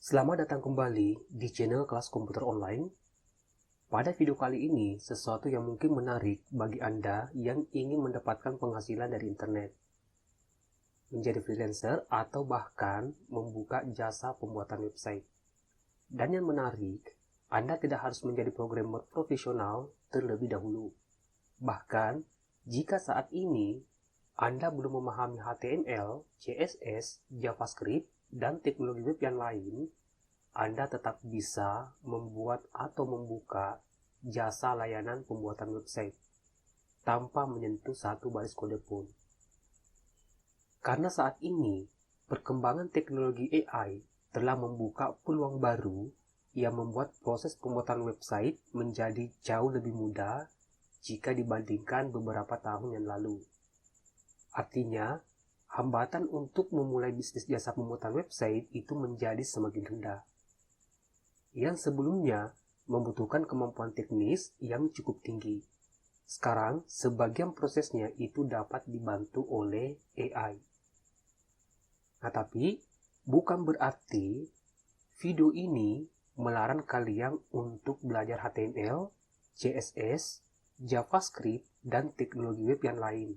Selamat datang kembali di channel kelas komputer online. Pada video kali ini, sesuatu yang mungkin menarik bagi Anda yang ingin mendapatkan penghasilan dari internet. Menjadi freelancer atau bahkan membuka jasa pembuatan website. Dan yang menarik, Anda tidak harus menjadi programmer profesional terlebih dahulu. Bahkan, jika saat ini Anda belum memahami HTML, CSS, JavaScript, dan teknologi web yang lain, Anda tetap bisa membuat atau membuka jasa layanan pembuatan website tanpa menyentuh satu baris kode pun. Karena saat ini, perkembangan teknologi AI telah membuka peluang baru yang membuat proses pembuatan website menjadi jauh lebih mudah jika dibandingkan beberapa tahun yang lalu. Artinya, hambatan untuk memulai bisnis jasa pembuatan website itu menjadi semakin rendah. Yang sebelumnya membutuhkan kemampuan teknis yang cukup tinggi. Sekarang, sebagian prosesnya itu dapat dibantu oleh AI. Nah, tapi bukan berarti video ini melarang kalian untuk belajar HTML, CSS, JavaScript, dan teknologi web yang lain.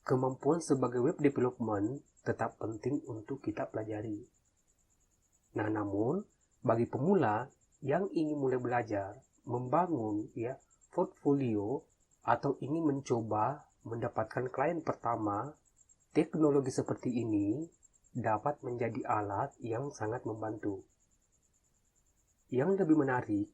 Kemampuan sebagai web development tetap penting untuk kita pelajari. Nah, namun bagi pemula yang ingin mulai belajar membangun portfolio atau ingin mencoba mendapatkan klien pertama, teknologi seperti ini dapat menjadi alat yang sangat membantu. Yang lebih menarik,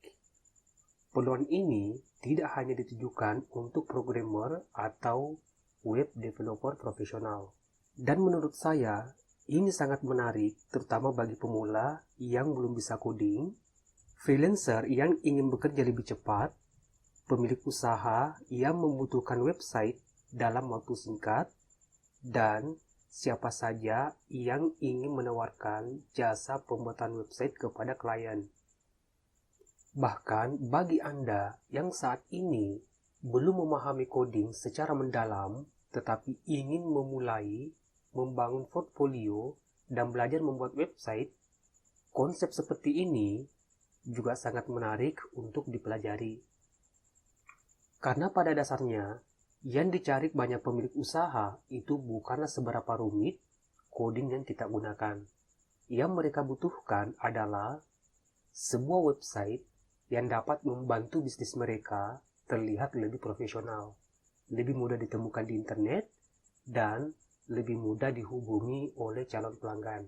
peluang ini tidak hanya ditujukan untuk programmer atau web developer profesional. Dan menurut saya, ini sangat menarik terutama bagi pemula yang belum bisa coding, freelancer yang ingin bekerja lebih cepat, pemilik usaha yang membutuhkan website dalam waktu singkat, dan siapa saja yang ingin menawarkan jasa pembuatan website kepada klien. Bahkan bagi Anda yang saat ini belum memahami coding secara mendalam, tetapi ingin memulai membangun portfolio dan belajar membuat website, konsep seperti ini juga sangat menarik untuk dipelajari. Karena pada dasarnya, yang dicari banyak pemilik usaha itu bukanlah seberapa rumit coding yang kita gunakan. Yang mereka butuhkan adalah sebuah website yang dapat membantu bisnis mereka terlihat lebih profesional, lebih mudah ditemukan di internet, dan lebih mudah dihubungi oleh calon pelanggan.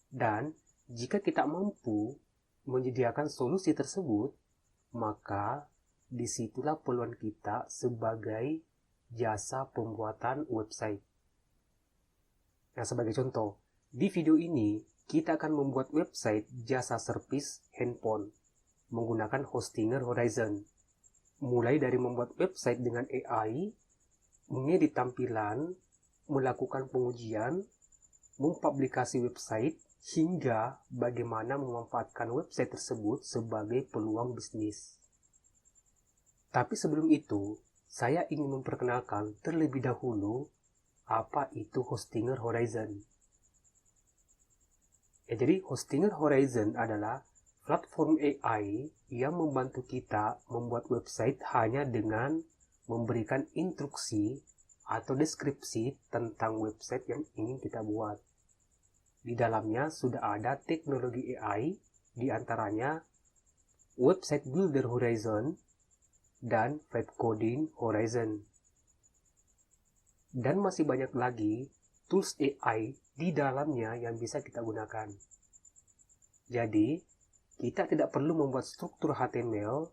Dan jika kita mampu menyediakan solusi tersebut, maka disitulah peluang kita sebagai jasa pembuatan website. Nah, sebagai contoh, di video ini kita akan membuat website jasa servis handphone menggunakan Hostinger Horizon. Mulai dari membuat website dengan AI, mengedit tampilan, melakukan pengujian, mempublikasi website, hingga bagaimana memanfaatkan website tersebut sebagai peluang bisnis. Tapi sebelum itu, saya ingin memperkenalkan terlebih dahulu apa itu Hostinger Horizon. Jadi Hostinger Horizon adalah platform AI yang membantu kita membuat website hanya dengan memberikan instruksi atau deskripsi tentang website yang ingin kita buat. Di dalamnya sudah ada teknologi AI, diantaranya Website Builder Horizon dan Vibe Coding Horizon. Dan masih banyak lagi tools AI di dalamnya yang bisa kita gunakan. Jadi, kita tidak perlu membuat struktur HTML,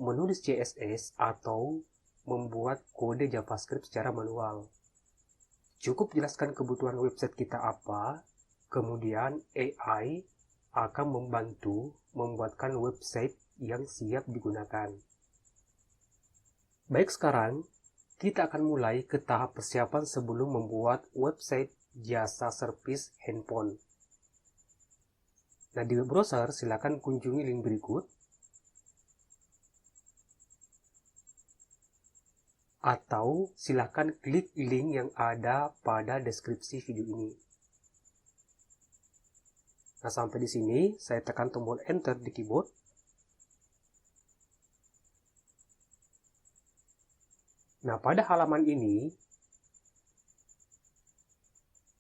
menulis CSS, atau membuat kode JavaScript secara manual. Cukup jelaskan kebutuhan website kita apa, kemudian AI akan membantu membuatkan website yang siap digunakan. Baik, sekarang kita akan mulai ke tahap persiapan sebelum membuat website jasa servis handphone. Nah, di web browser silakan kunjungi link berikut, atau silakan klik link yang ada pada deskripsi video ini. Nah, sampai di sini saya tekan tombol enter di keyboard. Nah, pada halaman ini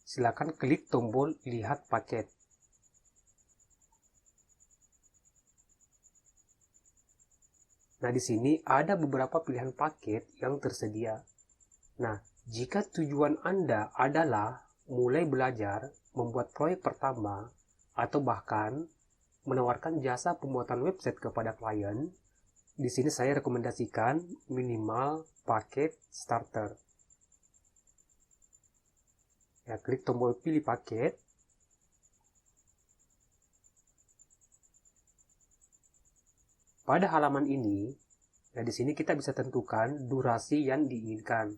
silakan klik tombol lihat paket. Nah, di sini ada beberapa pilihan paket yang tersedia. Nah, jika tujuan Anda adalah mulai belajar membuat proyek pertama atau bahkan menawarkan jasa pembuatan website kepada klien, di sini saya rekomendasikan minimal paket starter. Ya, klik tombol pilih paket. Pada halaman ini, ya di sini kita bisa tentukan durasi yang diinginkan.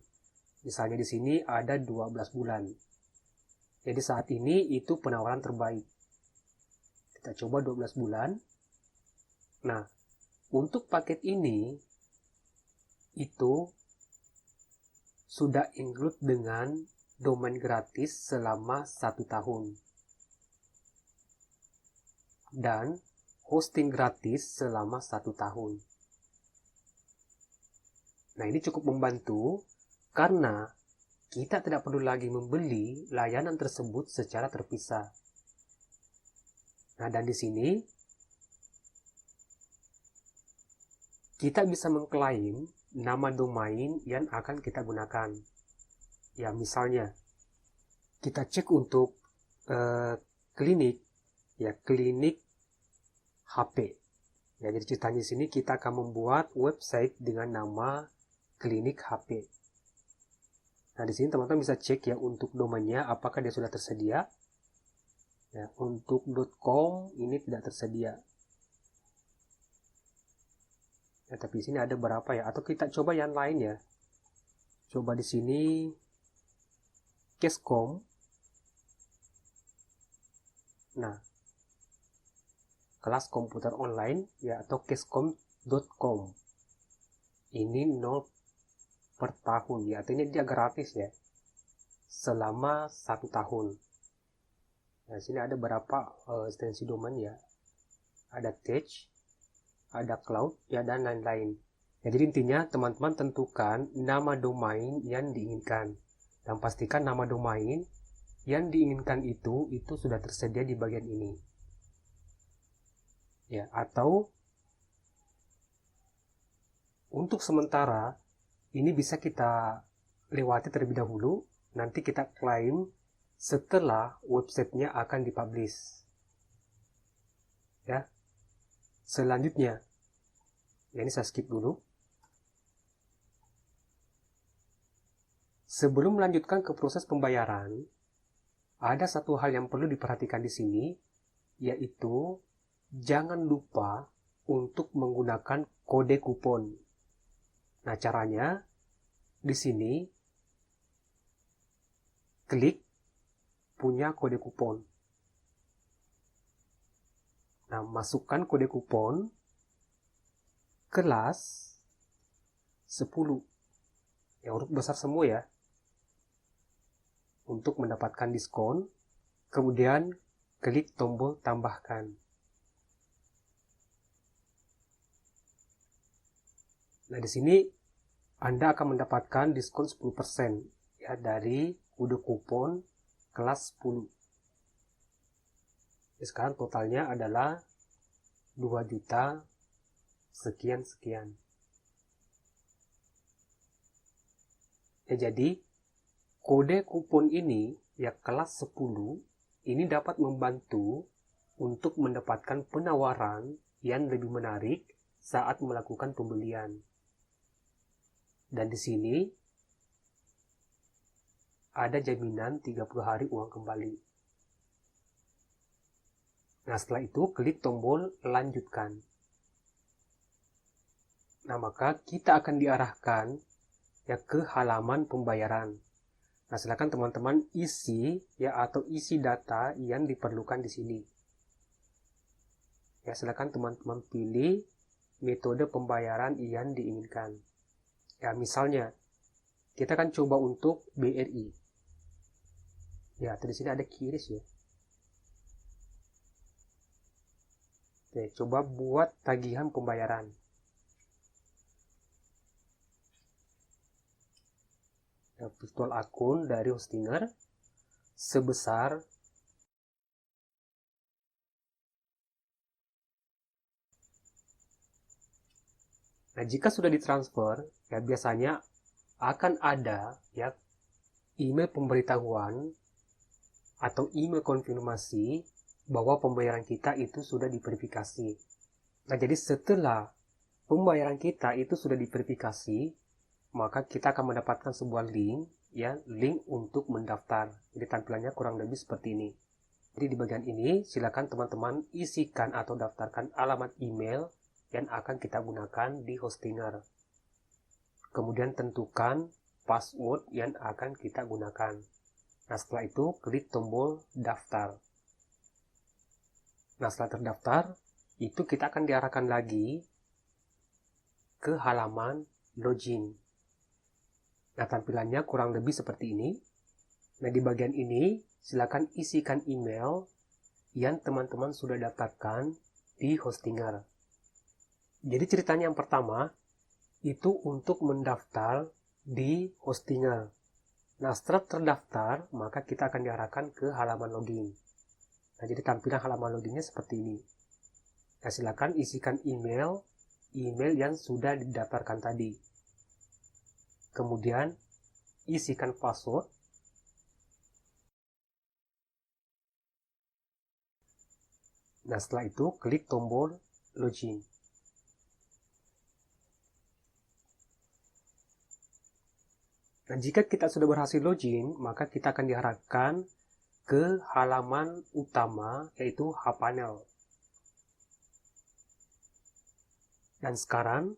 Misalnya di sini ada 12 bulan. Jadi saat ini itu penawaran terbaik. Kita coba 12 bulan. Nah, untuk paket ini itu sudah include dengan domain gratis selama 1 tahun. Dan hosting gratis selama 1 tahun. Nah, ini cukup membantu karena kita tidak perlu lagi membeli layanan tersebut secara terpisah. Nah, dan di sini kita bisa mengklaim nama domain yang akan kita gunakan. Ya, misalnya kita cek untuk klinik, ya klinik HP. Ya, jadi ceritanya di sini kita akan membuat website dengan nama klinik HP. Nah, di sini teman-teman bisa cek ya untuk domainnya apakah dia sudah tersedia. Ya, untuk .com ini tidak tersedia. Ya, tapi di sini ada berapa ya? Atau kita coba yang lain ya. Coba di sini Kescom. Nah, kelas komputer online ya atau kescom.com. Ini 0 per tahun ya, artinya dia gratis ya. Selama 1 tahun. Nah, sini ada berapa ekstensi domain ya. Ada tech, ada cloud ya dan lain-lain. Ya, jadi intinya teman-teman tentukan nama domain yang diinginkan dan pastikan nama domain yang diinginkan itu sudah tersedia di bagian ini. Ya, atau untuk sementara ini bisa kita lewati terlebih dahulu, nanti kita klaim setelah websitenya akan dipublish. Ya. Selanjutnya, ya ini saya skip dulu. Sebelum melanjutkan ke proses pembayaran, ada satu hal yang perlu diperhatikan di sini, yaitu jangan lupa untuk menggunakan kode kupon. Nah, caranya di sini klik punya kode kupon. Nah, masukkan kode kupon kelas 10. Ya, huruf besar semua ya. Untuk mendapatkan diskon, kemudian klik tombol tambahkan. Nah, di sini Anda akan mendapatkan diskon 10% ya dari kode kupon kelas 10. Ya, sekarang totalnya adalah 2 juta sekian-sekian. Ya, jadi kode kupon ini ya kelas 10 ini dapat membantu untuk mendapatkan penawaran yang lebih menarik saat melakukan pembelian. Dan di sini ada jaminan 30 hari uang kembali. Nah, setelah itu klik tombol lanjutkan. Nah, maka kita akan diarahkan ya ke halaman pembayaran. Nah, silakan teman-teman isi ya atau isi data yang diperlukan di sini. Ya, silakan teman-teman pilih metode pembayaran yang diinginkan. Ya, misalnya kita akan coba untuk BRI. Ya, di sini ada QRIS ya. Oke, coba buat tagihan pembayaran. Virtual akun dari Hostinger sebesar Nah, jika sudah ditransfer, ya biasanya akan ada ya email pemberitahuan atau email konfirmasi bahwa pembayaran kita itu sudah diverifikasi. Nah, jadi setelah pembayaran kita itu sudah diverifikasi, maka kita akan mendapatkan sebuah link, ya, link untuk mendaftar. Jadi tampilannya kurang lebih seperti ini. Jadi di bagian ini silakan teman-teman isikan atau daftarkan alamat email yang akan kita gunakan di Hostinger. Kemudian tentukan password yang akan kita gunakan. Nah, setelah itu klik tombol daftar. Nah, setelah terdaftar, itu kita akan diarahkan lagi ke halaman login. Nah, tampilannya kurang lebih seperti ini. Nah, di bagian ini silakan isikan email yang teman-teman sudah daftarkan di Hostinger. Jadi ceritanya yang pertama itu untuk mendaftar di Hostinger. Nah, setelah terdaftar, maka kita akan diarahkan ke halaman login. Nah, jadi tampilan halaman loginnya seperti ini. Nah, silakan isikan email yang sudah didaftarkan tadi. Kemudian isikan password. Nah, setelah itu klik tombol login. Nah, jika kita sudah berhasil login, maka kita akan diarahkan ke halaman utama, yaitu hPanel. Dan sekarang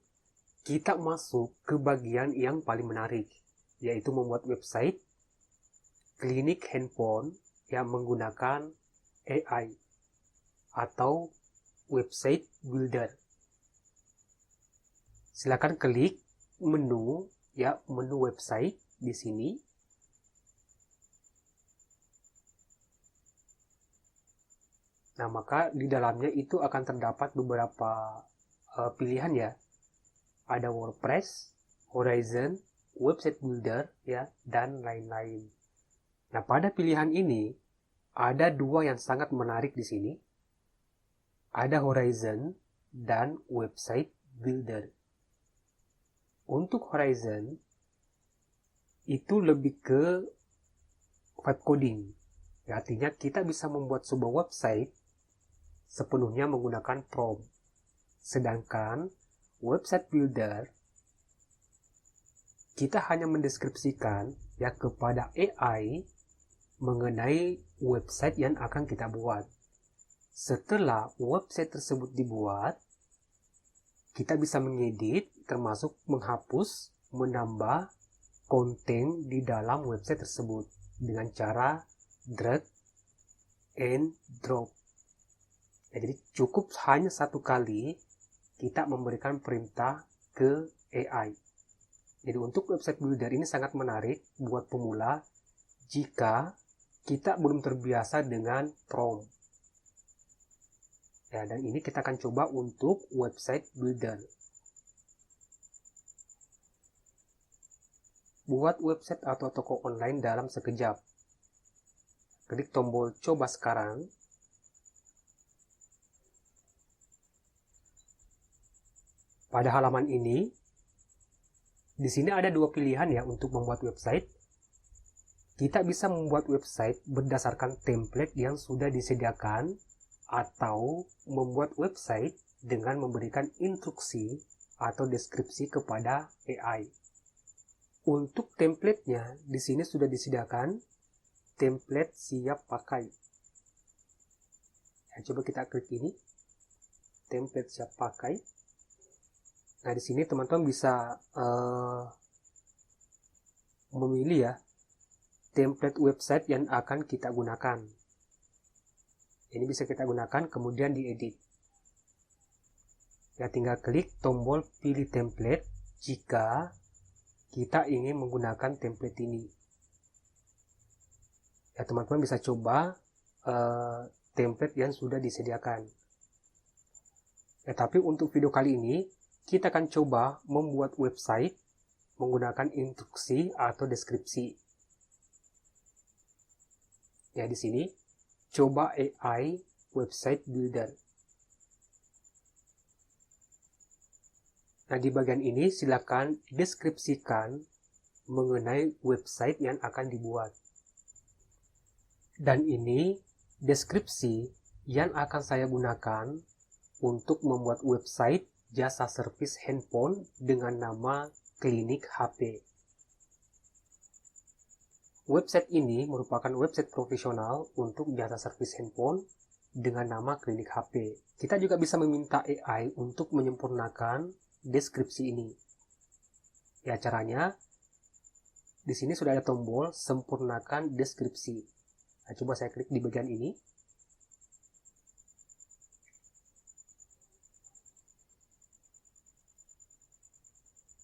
kita masuk ke bagian yang paling menarik, yaitu membuat website klinik handphone yang menggunakan AI atau website builder. Silakan klik menu website di sini. Nah, maka di dalamnya itu akan terdapat beberapa pilihan ya. Ada WordPress, Horizon, Website Builder ya, dan lain-lain. Nah, pada pilihan ini ada dua yang sangat menarik di sini. Ada Horizon dan Website Builder. Untuk Horizon itu lebih ke vibe coding. Ya, artinya kita bisa membuat sebuah website sepenuhnya menggunakan prompt. Sedangkan website builder kita hanya mendeskripsikan ya kepada AI mengenai website yang akan kita buat. Setelah website tersebut dibuat, kita bisa mengedit termasuk menghapus, menambah konten di dalam website tersebut dengan cara drag and drop. Ya, jadi cukup hanya satu kali kita memberikan perintah ke AI. Jadi untuk website builder ini sangat menarik buat pemula jika kita belum terbiasa dengan prompt. Ya, dan ini kita akan coba untuk website builder. Buat website atau toko online dalam sekejap. Klik tombol coba sekarang. Pada halaman ini, di sini ada dua pilihan ya untuk membuat website. Kita bisa membuat website berdasarkan template yang sudah disediakan atau membuat website dengan memberikan instruksi atau deskripsi kepada AI. Untuk template-nya di sini sudah disediakan template siap pakai. Ya, coba kita klik ini, template siap pakai. Nah, di sini teman-teman bisa memilih ya template website yang akan kita gunakan. Ini bisa kita gunakan kemudian diedit. Ya, tinggal klik tombol pilih template jika kita ingin menggunakan template ini. Ya, teman-teman bisa coba template yang sudah disediakan. Tapi untuk video kali ini, kita akan coba membuat website menggunakan instruksi atau deskripsi. Ya, di sini, coba AI Website Builder. Nah, di bagian ini silakan deskripsikan mengenai website yang akan dibuat. Dan ini deskripsi yang akan saya gunakan untuk membuat website jasa servis handphone dengan nama Klinik HP. Website ini merupakan website profesional untuk jasa servis handphone dengan nama Klinik HP. Kita juga bisa meminta AI untuk menyempurnakan deskripsi ini. Ya, caranya di sini sudah ada tombol sempurnakan deskripsi. Nah, coba saya klik di bagian ini.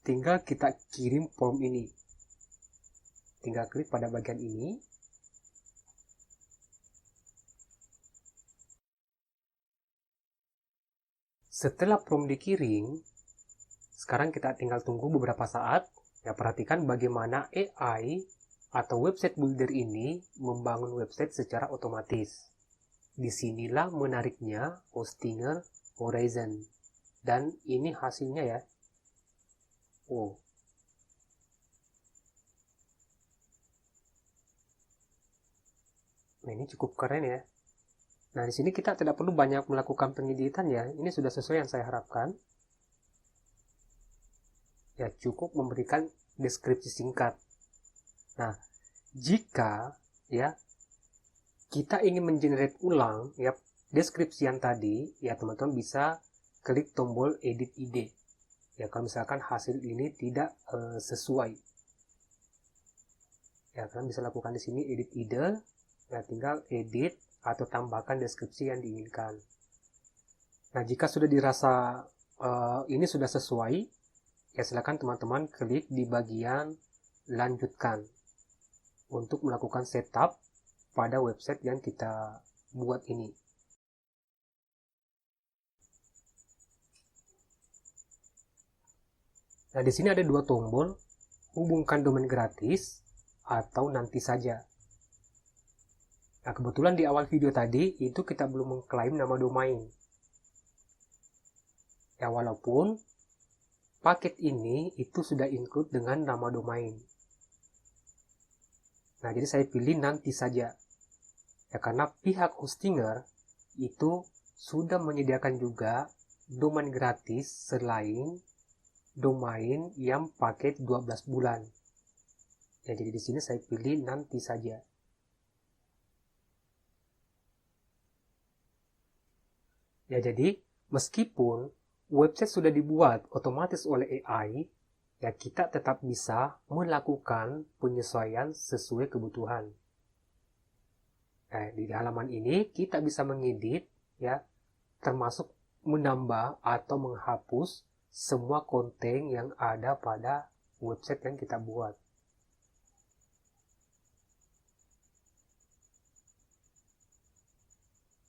Tinggal kita kirim form ini. Tinggal klik pada bagian ini. Setelah form dikirim, sekarang kita tinggal tunggu beberapa saat. Ya, perhatikan bagaimana AI atau website builder ini membangun website secara otomatis. Disinilah menariknya Hostinger Horizon. Dan ini hasilnya ya. Oh. Nah, ini cukup keren ya. Nah, di sini kita tidak perlu banyak melakukan pengeditan ya. Ini sudah sesuai yang saya harapkan. Ya, cukup memberikan deskripsi singkat. Nah, jika ya kita ingin mengenerate ulang ya deskripsi yang tadi, ya teman-teman bisa klik tombol edit ide. Ya, kalau misalkan hasil ini tidak sesuai. Ya, kalian bisa lakukan di sini edit ide. Ya, tinggal edit atau tambahkan deskripsi yang diinginkan. Nah, jika sudah dirasa ini sudah sesuai, ya silakan teman-teman klik di bagian lanjutkan untuk melakukan setup pada website yang kita buat ini. Nah, di sini ada dua tombol, hubungkan domain gratis atau nanti saja. Nah, kebetulan di awal video tadi itu kita belum mengklaim nama domain. Ya, walaupun paket ini itu sudah include dengan nama domain. Nah, jadi saya pilih nanti saja. Ya, karena pihak Hostinger itu sudah menyediakan juga domain gratis selain domain yang paket 12 bulan. Ya, jadi di sini saya pilih nanti saja. Ya, jadi meskipun website sudah dibuat otomatis oleh AI, ya kita tetap bisa melakukan penyesuaian sesuai kebutuhan. Nah, di halaman ini kita bisa mengedit, ya, termasuk menambah atau menghapus semua konten yang ada pada website yang kita buat.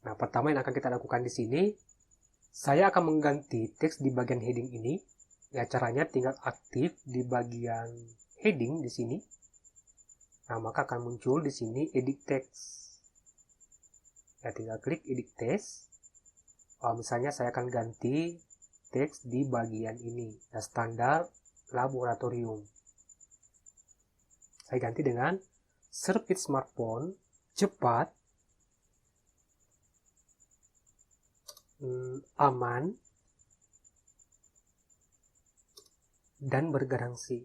Nah, pertama yang akan kita lakukan di sini, saya akan mengganti teks di bagian heading ini. Ya, caranya tinggal aktif di bagian heading di sini. Nah, maka akan muncul di sini edit text. Ya, tinggal klik edit text. Misalnya saya akan ganti teks di bagian ini. Ya, standar laboratorium. Saya ganti dengan service smartphone cepat, aman, dan bergaransi.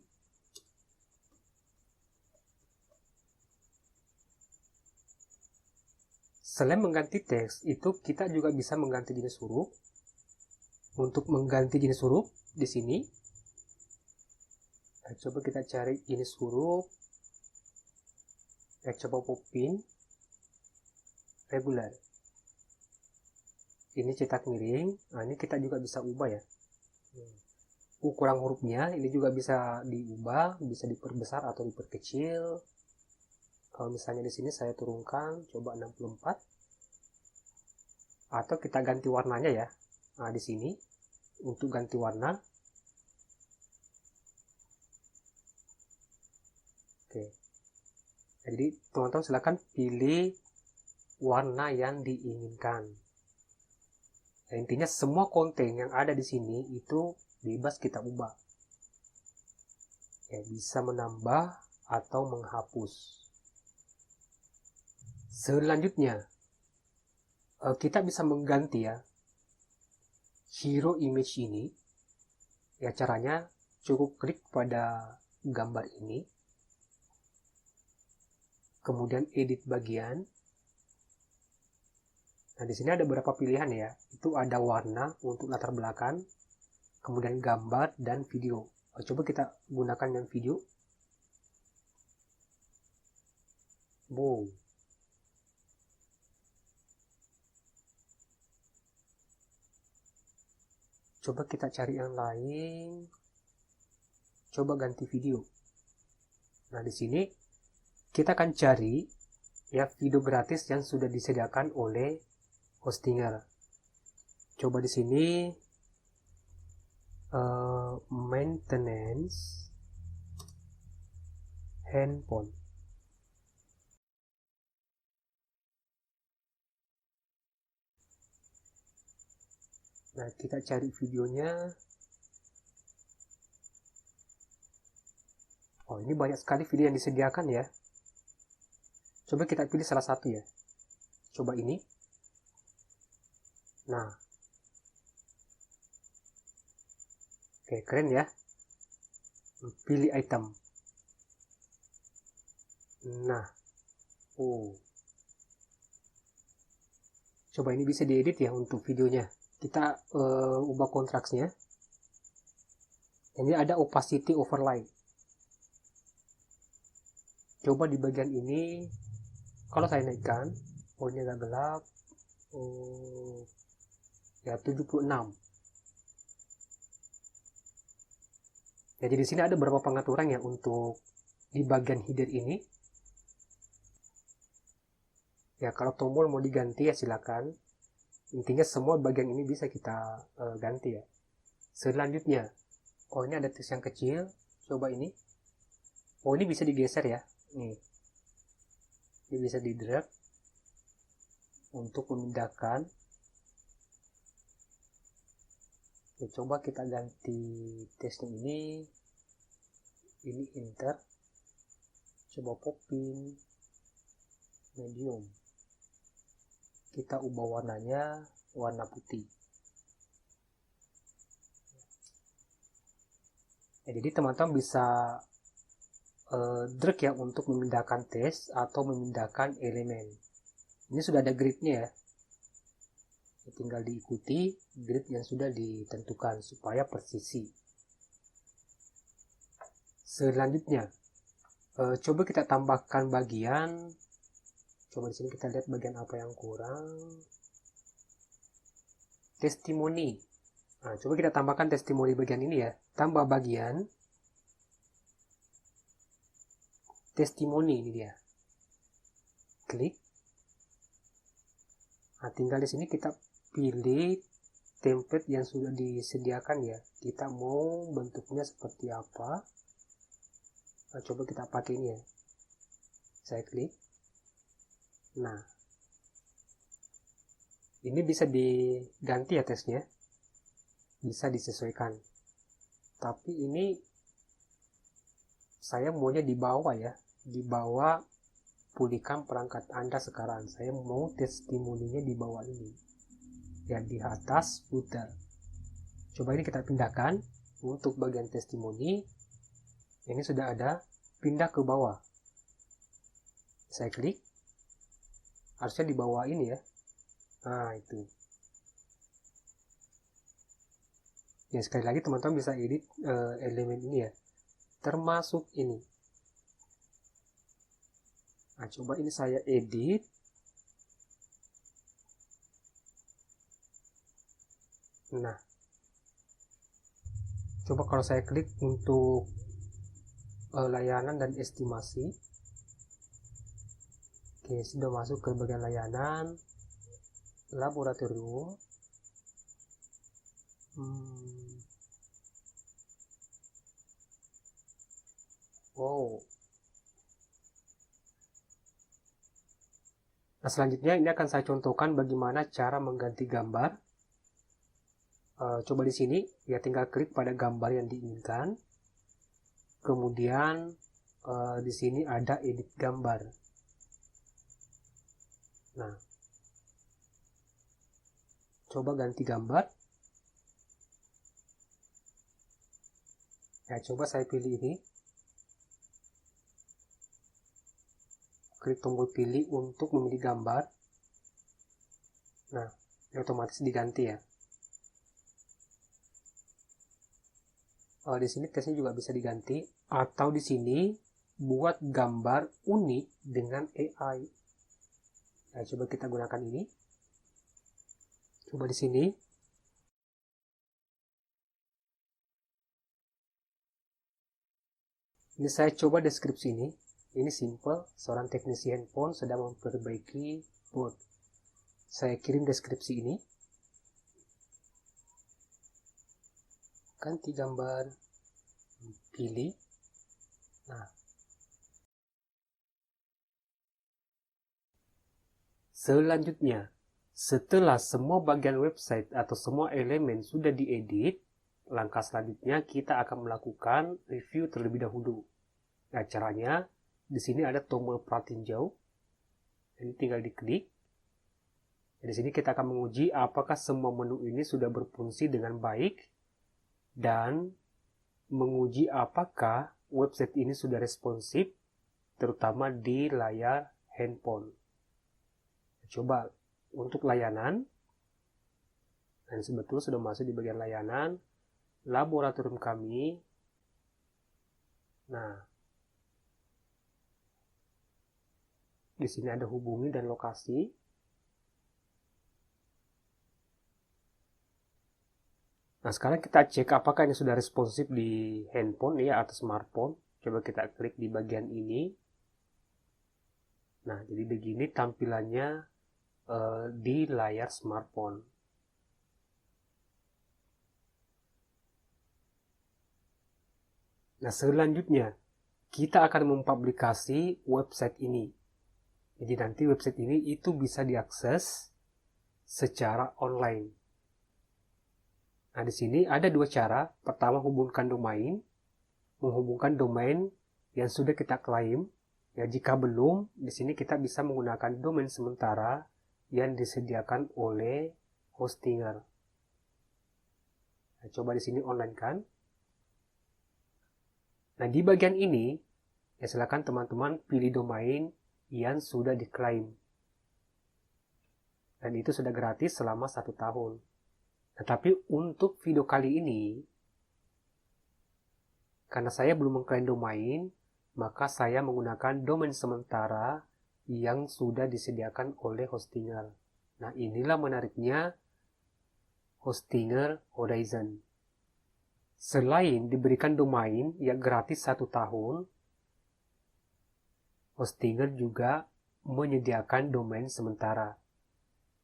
Selain mengganti teks, itu kita juga bisa mengganti jenis huruf. Untuk mengganti jenis huruf di sini, coba kita cari jenis huruf. Coba popin regular. Ini cetak miring. Nah, ini kita juga bisa ubah ya. Ukuran hurufnya ini juga bisa diubah, bisa diperbesar atau diperkecil. Kalau misalnya di sini saya turunkan, coba 64. Atau kita ganti warnanya ya. Nah, di sini untuk ganti warna. Oke. Jadi teman-teman silakan pilih warna yang diinginkan. Nah, intinya semua konten yang ada di sini itu bebas kita ubah. Ya, bisa menambah atau menghapus. Selanjutnya, kita bisa mengganti ya hero image ini. Ya, caranya cukup klik pada gambar ini, kemudian edit bagian. Nah, di sini ada beberapa pilihan ya. Itu ada warna untuk latar belakang, kemudian gambar dan video. Coba kita gunakan yang video. Wow. Coba kita cari yang lain. Coba ganti video. Nah, di sini kita akan cari ya video gratis yang sudah disediakan oleh Hostinger. Coba di sini maintenance handphone. Nah, kita cari videonya. Oh, ini banyak sekali video yang disediakan ya. Coba kita pilih salah satu ya. Coba ini. Nah. Oke, keren ya. Pilih item. Nah. Oh. Coba ini bisa diedit ya untuk videonya. Kita ubah kontraksnya. Ini ada opacity overlay. Coba di bagian ini, kalau saya naikkan, oh ini agak gelap, ya 76. Ya, jadi di sini ada beberapa pengaturan ya untuk di bagian header ini. Ya, kalau tombol mau diganti ya silakan. Intinya semua bagian ini bisa kita ganti ya. Selanjutnya, oh ini ada teks yang kecil. Coba ini. Oh, ini bisa digeser ya. Nih. Ini bisa di drag untuk memindahkan. Oke, coba kita ganti teksnya ini. Ini enter. Coba popping. Medium. Kita ubah warnanya warna putih. Ya, jadi teman-teman bisa drag ya untuk memindahkan teks atau memindahkan elemen. Ini sudah ada gridnya ya. Tinggal diikuti grid yang sudah ditentukan supaya presisi. Selanjutnya, coba kita tambahkan bagian. Coba di sini kita lihat bagian apa yang kurang. Testimoni. Nah, coba kita tambahkan testimoni bagian ini ya. Tambah bagian testimoni, ini dia. Klik. Nah, tinggal di sini kita pilih template yang sudah disediakan ya. Kita mau bentuknya seperti apa. Nah, coba kita pakai ini ya. Saya klik. Nah, ini bisa diganti ya teksnya. Bisa disesuaikan. Tapi ini saya maunya di bawah ya. Di bawah pulihkan perangkat Anda sekarang. Saya mau testimoninya di bawah ini. Ya, di atas footer. Coba ini kita pindahkan. Untuk bagian testimoni, ini sudah ada. Pindah ke bawah. Saya klik. Harusnya di bawah ini ya. Nah, itu. Ya, sekali lagi teman-teman bisa edit elemen ini ya. Termasuk ini. Nah, coba ini saya edit. Nah, coba kalau saya klik untuk layanan dan estimasi. Oke, sudah masuk ke bagian layanan, laboratorium. Oh. Nah, selanjutnya ini akan saya contohkan bagaimana cara mengganti gambar. Coba di sini, ya tinggal klik pada gambar yang diinginkan. Kemudian di sini ada edit gambar. Nah, coba ganti gambar. Ya, coba saya pilih ini. Klik tombol pilih untuk memilih gambar. Nah, ini otomatis diganti ya. Di sini teksnya juga bisa diganti, atau di sini buat gambar unik dengan AI. Nah, coba kita gunakan ini. Coba di sini. Ini saya coba deskripsi ini. Ini simple, seorang teknisi handphone sedang memperbaiki board. Saya kirim deskripsi ini. Ganti gambar, pilih. Nah, selanjutnya, setelah semua bagian website atau semua elemen sudah diedit, langkah selanjutnya kita akan melakukan review terlebih dahulu. Nah, caranya di sini ada tombol pratinjau. Ini tinggal diklik. Di sini kita akan menguji apakah semua menu ini sudah berfungsi dengan baik dan menguji apakah website ini sudah responsif, terutama di layar handphone. Coba untuk layanan, dan sebetulnya sudah masuk di bagian layanan, laboratorium kami. Nah, di sini ada hubungi dan lokasi. Nah, sekarang kita cek apakah ini sudah responsif di handphone ya atau smartphone. Coba kita klik di bagian ini. Nah, jadi begini tampilannya di layar smartphone. Nah, selanjutnya kita akan mempublikasi website ini. Jadi nanti website ini itu bisa diakses secara online. Nah, di sini ada dua cara. Pertama, menghubungkan domain yang sudah kita klaim. Ya, jika belum, di sini kita bisa menggunakan domain sementara yang disediakan oleh hostinger. Nah, coba di sini online kan. Nah, di bagian ini, ya silakan teman-teman pilih domain yang sudah diklaim. Dan itu sudah gratis selama 1 tahun. Nah, tapi untuk video kali ini, karena saya belum mengklaim domain, maka saya menggunakan domain sementara yang sudah disediakan oleh hostinger. Nah, inilah menariknya hostinger Horizen. Selain diberikan domain yang gratis 1 tahun, hostinger juga menyediakan domain sementara.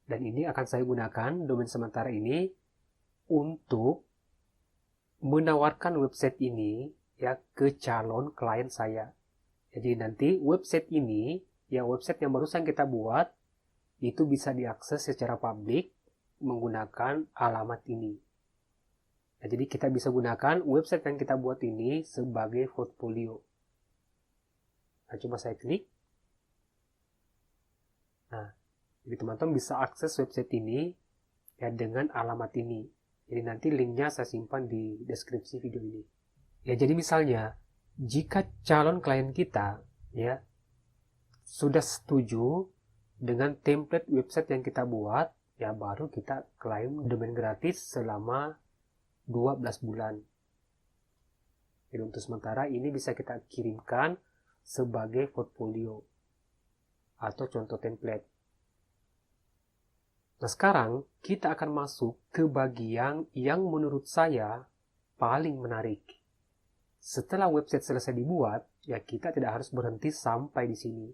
Dan ini akan saya gunakan domain sementara ini untuk menawarkan website ini ya ke calon klien saya. Jadi nanti website ini, ya website yang barusan kita buat, itu bisa diakses secara publik menggunakan alamat ini. Nah, jadi kita bisa gunakan website yang kita buat ini sebagai portfolio. Nah, coba saya klik. Nah, jadi teman-teman bisa akses website ini ya dengan alamat ini. Jadi nanti linknya saya simpan di deskripsi video ini. Ya, jadi misalnya jika calon klien kita ya sudah setuju dengan template website yang kita buat, ya baru kita klaim domain gratis selama 12 bulan. Jadi untuk sementara ini bisa kita kirimkan sebagai portfolio atau contoh template. Nah, sekarang kita akan masuk ke bagian yang menurut saya paling menarik. Setelah website selesai dibuat, ya kita tidak harus berhenti sampai di sini.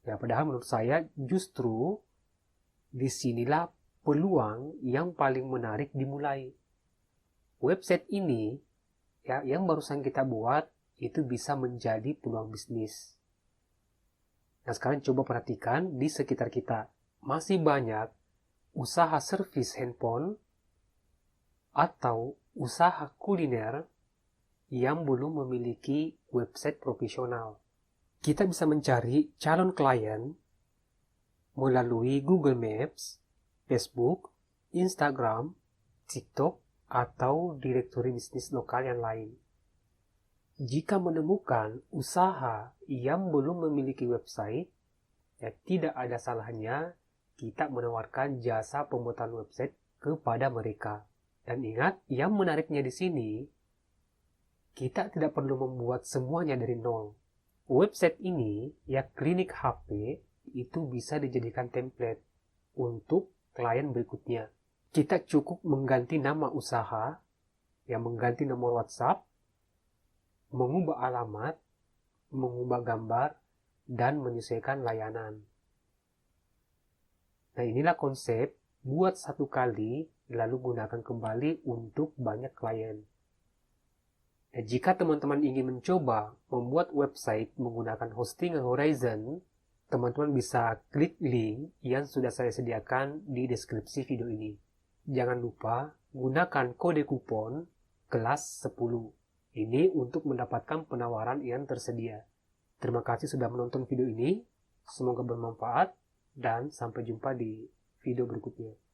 Ya, padahal menurut saya justru disinilah peluang yang paling menarik dimulai. Website ini yang barusan kita buat itu bisa menjadi peluang bisnis. Nah, sekarang coba perhatikan di sekitar kita. Masih banyak usaha servis handphone atau usaha kuliner yang belum memiliki website profesional. Kita bisa mencari calon klien melalui Google Maps, Facebook, Instagram, TikTok, atau direktori bisnis lokal yang lain. Jika menemukan usaha yang belum memiliki website, tidak ada salahnya kita menawarkan jasa pembuatan website kepada mereka. Dan ingat, yang menariknya di sini, kita tidak perlu membuat semuanya dari nol. Website ini, Klinik HP, itu bisa dijadikan template untuk klien berikutnya. Kita cukup mengganti nama usaha, mengganti nomor WhatsApp, mengubah alamat, mengubah gambar, dan menyesuaikan layanan. Nah, inilah konsep buat satu kali, lalu gunakan kembali untuk banyak klien. Nah, jika teman-teman ingin mencoba membuat website menggunakan hosting Horizon, teman-teman bisa klik link yang sudah saya sediakan di deskripsi video ini. Jangan lupa gunakan kode kupon kelas 10. Ini untuk mendapatkan penawaran yang tersedia. Terima kasih sudah menonton video ini. Semoga bermanfaat dan sampai jumpa di video berikutnya.